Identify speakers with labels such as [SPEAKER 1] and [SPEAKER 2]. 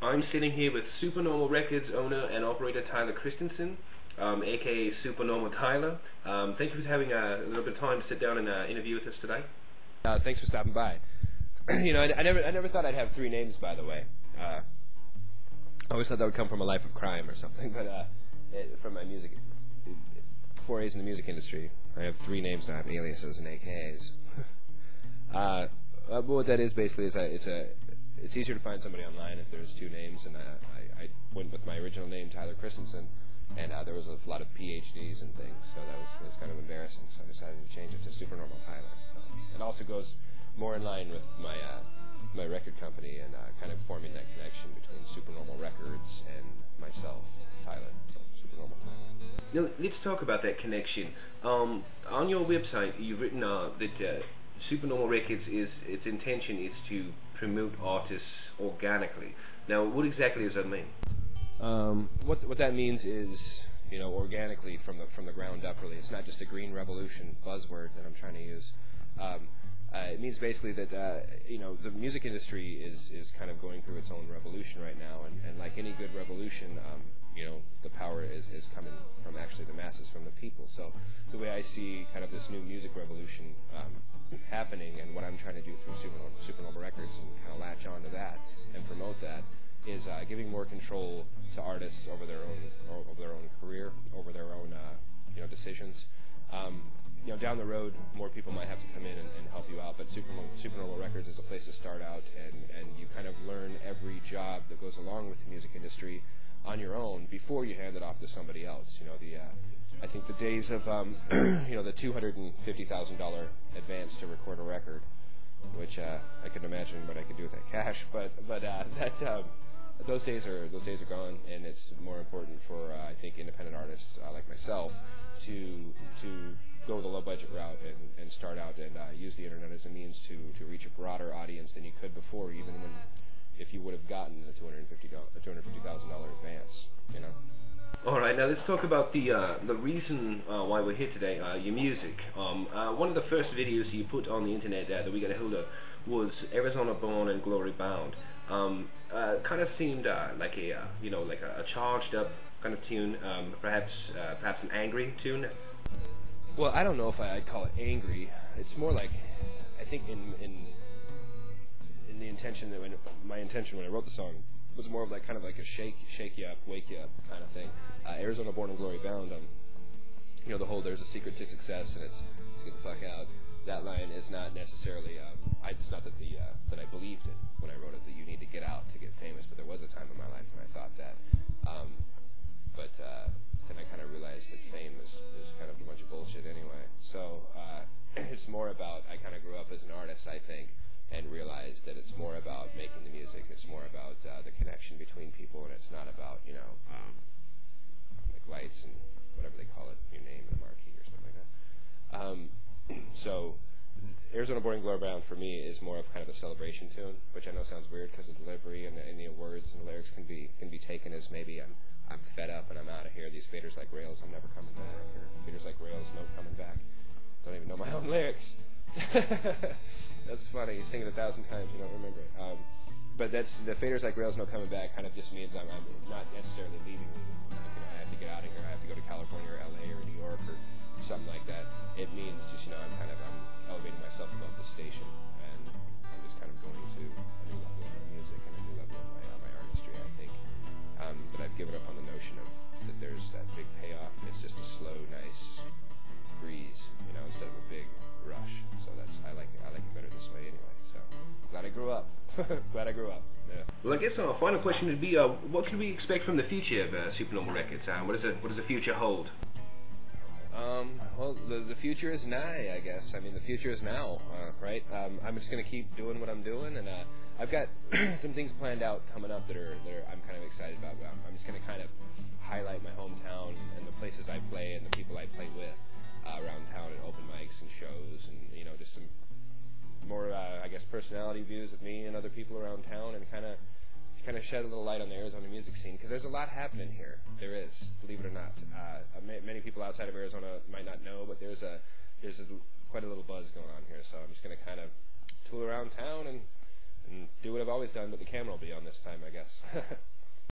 [SPEAKER 1] I'm sitting here with Supernormal Records owner and operator Tyler Christensen, aka Supernormal Tyler. Thank you for having a little bit of time to sit down and interview with us today.
[SPEAKER 2] Thanks for stopping by. You know, I never thought I'd have three names, by the way. I always thought that would come from a life of crime or something, but from my music forays in the music industry, I have three names now. I have aliases and AKAs. What that is basically is it's easier to find somebody online if there's two names, and I went with my original name, Tyler Christensen, and there was a lot of PhDs and things, so that was kind of embarrassing, so I decided to change it to Supernormal Tyler. So it also goes more in line with my my record company and kind of forming that connection between Supernormal Records and myself, Tyler, so Supernormal Tyler.
[SPEAKER 1] Now, let's talk about that connection. On your website, you've written that Supernormal Records its intention is to promote artists organically. Now, what exactly does that mean?
[SPEAKER 2] What that means is, you know, organically from the ground up. Really, it's not just a green revolution buzzword that I'm trying to use. It means basically that you know, the music industry is kind of going through its own revolution right now, and like any good revolution, you know, the power is coming from actually the masses, from the people. So the way I see kind of this new music revolution happening, and what I'm trying to do through Supernormal Records and kind of latch on to that and promote that, is giving more control to artists over their own career, over their own you know, decisions. You know, down the road, more people might have to come in and help you out, but Supernormal Records is a place to start out, and you kind of learn every job that goes along with the music industry on your own before you hand it off to somebody else. You know, I think the days of you know, the $250,000 advance to record a record, which I couldn't imagine what I could do with that cash, but those days are gone, and it's more important for I think independent artists like myself to go the low budget route and start out and use the internet as a means to reach a broader audience than you could before, even if you would have gotten a $250,000 advance, you know.
[SPEAKER 1] All right, now let's talk about the reason why we're here today. Your music. One of the first videos you put on the internet that we got a hold of was Arizona Born and Glory Bound. Kind of seemed like a you know, like a charged up kind of tune, perhaps an angry tune.
[SPEAKER 2] Well, I don't know if I'd call it angry. It's more like, I think in the intention that my intention when I wrote the song was more of like kind of like a shake you up, wake you up kind of thing. Arizona Born and Glory Bound. You know, the whole "there's a secret to success and it's get the fuck out." That line is not necessarily. It's not that that I believed it when I wrote it, that you need to get out to get famous. But there was a time in my life when I thought that. But then I kind of realized that fame is kind of a bunch of bullshit anyway. So it's more about, I kind of grew up as an artist, I think, and realized that it's more about making the music. It's more about the connection between people, and it's not about, you know, like lights and whatever they call it, your name and a marquee or something like that. So Arizona Born and Glory Bound for me is more of kind of a celebration tune, which I know sounds weird because the delivery and the words and the lyrics can be taken as maybe I'm fed up and I'm out of here. These faders like rails, I'm never coming back. Or faders like rails, no coming back. Don't even know my own lyrics. That's funny. You sing it 1,000 times, you don't remember it. But that's the faders like rails, no coming back. Kind of just means I'm not necessarily leaving. Like, you know, I have to get out of here. I have to go to California or LA or New York or something like that. It means just, you know, I'm elevating myself above the station, and I'm just kind of going to a new level of my music and a new level of my artistry. I think that I've given up on the notion of that there's that big payoff. It's just a slow, nice breeze, you know, instead of a big rush. So I like it better this way anyway. So glad I grew up. Glad I grew up. Yeah.
[SPEAKER 1] Well, I guess our final question would be, what can we expect from the future of Supernormal Records? What does the future hold?
[SPEAKER 2] Well, the future is nigh, I guess. I mean, the future is now, right? I'm just going to keep doing what I'm doing, and I've got some things planned out coming up that I'm kind of excited about. I'm just going to kind of highlight my hometown and the places I play and the people I play with around town at open mics and shows, and, you know, just some more, I guess, personality views of me and other people around town, and kind of shed a little light on the Arizona music scene, because there's a lot happening here. There is, believe it or not. Many people outside of Arizona might not know, but there's quite a little buzz going on here. So I'm just going to kind of tool around town and and do what I've always done, but the camera will be on this time, I guess.